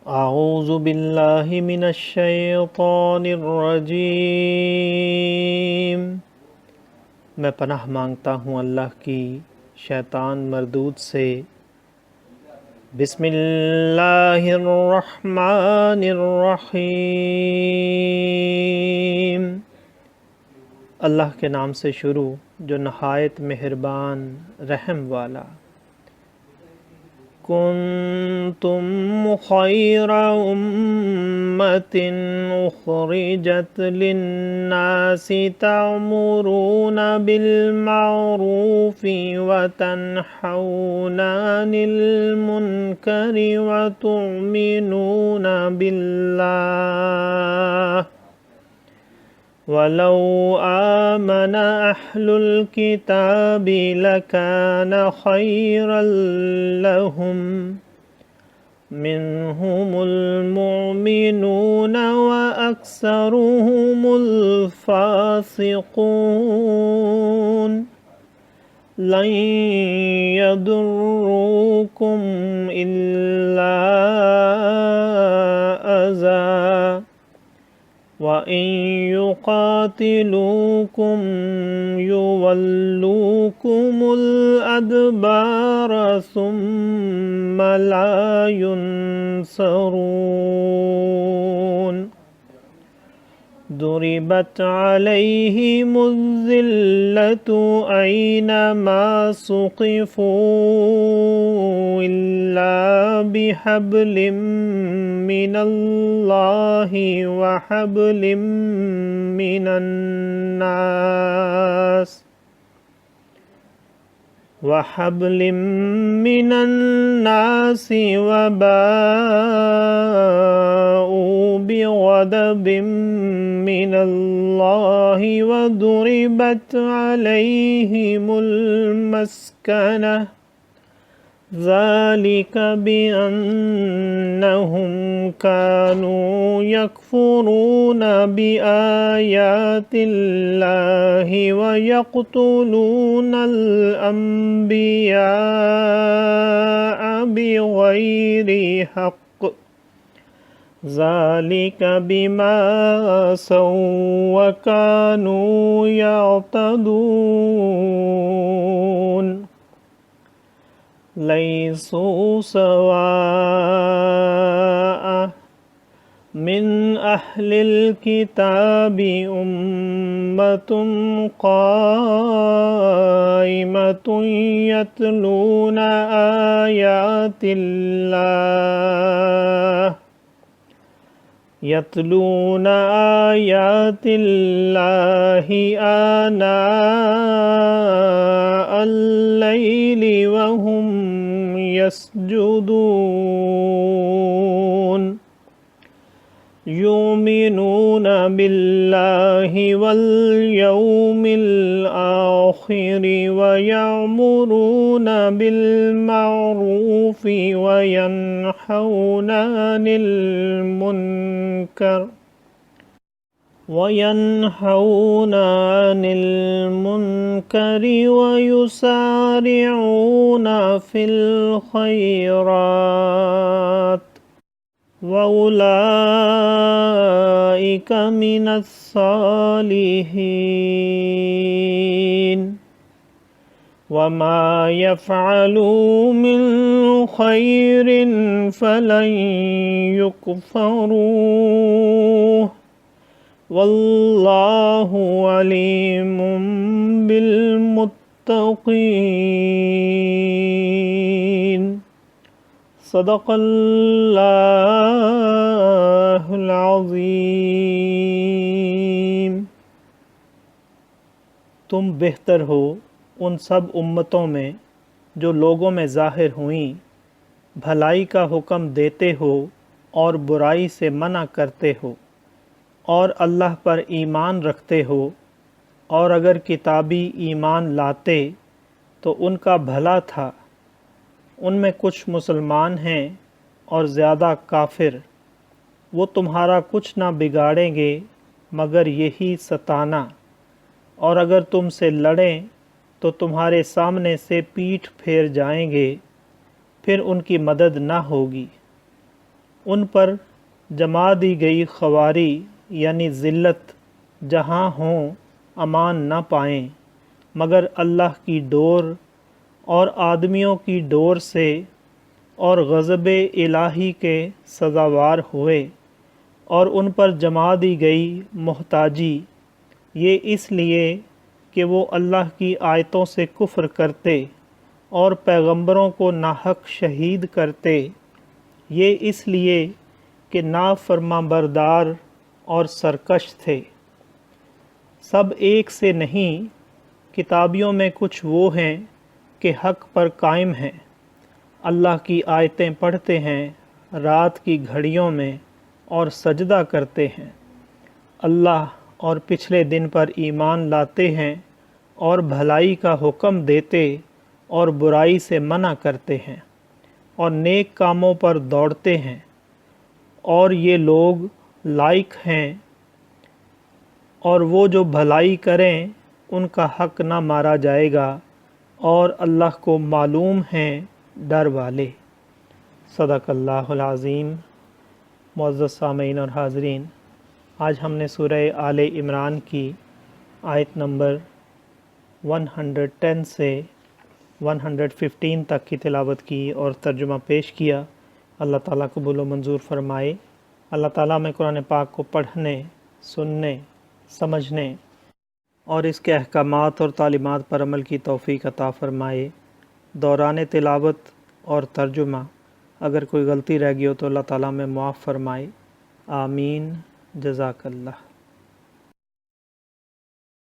अऊज़ु बिल्लाहि मिनश शैतानिर रजीम। मैं पनाह मांगता हूँ अल्लाह की शैतान मरदूद से। बिस्मिल्लाहिर रहमानिर रहीम। अल्लाह के नाम से शुरू जो नहायत मेहरबान रहम वाला। कुन्तुम खैरा उम्मतिन उखरिजत लिन्नासि तअमुरूना बिल मारूफि व तन्हौना अनिल मुनकरि व तु'मिनूना बिल्लाह वलौ आमन अहलुल किताबि लकान खैरल लहुम मिनहुमुल मुमिनून व अक्सरुहुमुल फासिकून लन यदुर्रुकुम इल्ला अज़ा वइन युक़ातिलूकुम युवल्लूकुमुल अदबार सुम्मा ला युनसरून दुरिबत अलैहिमुज़्ज़िल्लतु ऐनमा सुक़िफ़ू इल्ला बिहब्लिम मिनल्लाहि व हब्लिम मिनन्नास व बाऊ बिग़दबिम मिनल्लाहि व दुरिबत अलैहिमुल मस्कनह ज़ालिक बिअन्नहुम कानू यकफुरून बिआयातिल्लाहि व यक़्तुलूनल अंबिया बिग़ैरि हक़्क़ ज़ालिक बिमा असौ व कानू यअतदून लैसू सवाअ मिन अहलिल किताबि उम्मतुन क़ाइमतुन यतलून आयातिल्लाहि आनाअल लैलि व हुम यस्जुदून युमिनून बिल्लाहि वल यौमिल आखिरि व यअमुरून बिल मारूफि व यनहौना अनिल मुनकर व युसारिऊन फिल खैरात व उलाइक मिनस सालिहीन वमा यफ़अलू मिन खैरिन फलन युकफ़रूह वल्लाहु अलीमुम बिल मुत्तक़ीन सदक़ल्लाहुल अज़ीम। तुम बेहतर हो उन सब उम्मतों में जो लोगों में ज़ाहिर हुईं, भलाई का हुक्म देते हो और बुराई से मना करते हो और अल्लाह पर ईमान रखते हो, और अगर किताबी ईमान लाते तो उनका भला था। उनमें कुछ मुसलमान हैं और ज़्यादा काफिर। वो तुम्हारा कुछ ना बिगाड़ेंगे मगर यही सताना, और अगर तुमसे लड़ें तो तुम्हारे सामने से पीठ फेर जाएंगे, फिर उनकी मदद न होगी। उन पर जमा दी गई ख्वारी यानी ज़िल्लत जहाँ हों अमान न पाएं, मगर अल्लाह की डोर और आदमियों की डोर से और ग़ज़ब इलाही के सज़ावार हुए। और उन पर जमा दी गई मोहताजी ये इसलिए कि वो अल्लाह की आयतों से कुफ्र करते और पैगंबरों को नाहक शहीद करते, ये इसलिए कि नाफरमाबरदार और सरकश थे। सब एक से नहीं, किताबियों में कुछ वो हैं कि हक़ पर कायम हैं, अल्लाह की आयतें पढ़ते हैं रात की घड़ियों में और सजदा करते हैं, अल्लाह और पिछले दिन पर ईमान लाते हैं और भलाई का हुक्म देते और बुराई से मना करते हैं और नेक कामों पर दौड़ते हैं, और ये लोग लायक हैं। और वो जो भलाई करें उनका हक़ ना मारा जाएगा, और अल्लाह को मालूम हैं डर वाले। सदक़ल्लाहुल अज़ीम। मुअज़्ज़ज़ सामीन और हाज़रीन, आज हमने सूरह आले इमरान की आयत नंबर 110 से 115 तक की तिलावत की और तर्जुमा पेश किया। अल्लाह ताला कबूल व मंजूर फ़रमाए। अल्लाह ताला हमें कुरान पाक को पढ़ने, सुनने, समझने और इसके अहकामात और तालीमात पर अमल की तौफ़ीक़ अता फ़रमाए। दौरान तिलावत और तर्जुमा अगर कोई गलती रह गई हो तो अल्लाह ताला हमें मुआफ़ फ़रमाए। आमीन। जज़ाकल्लाह।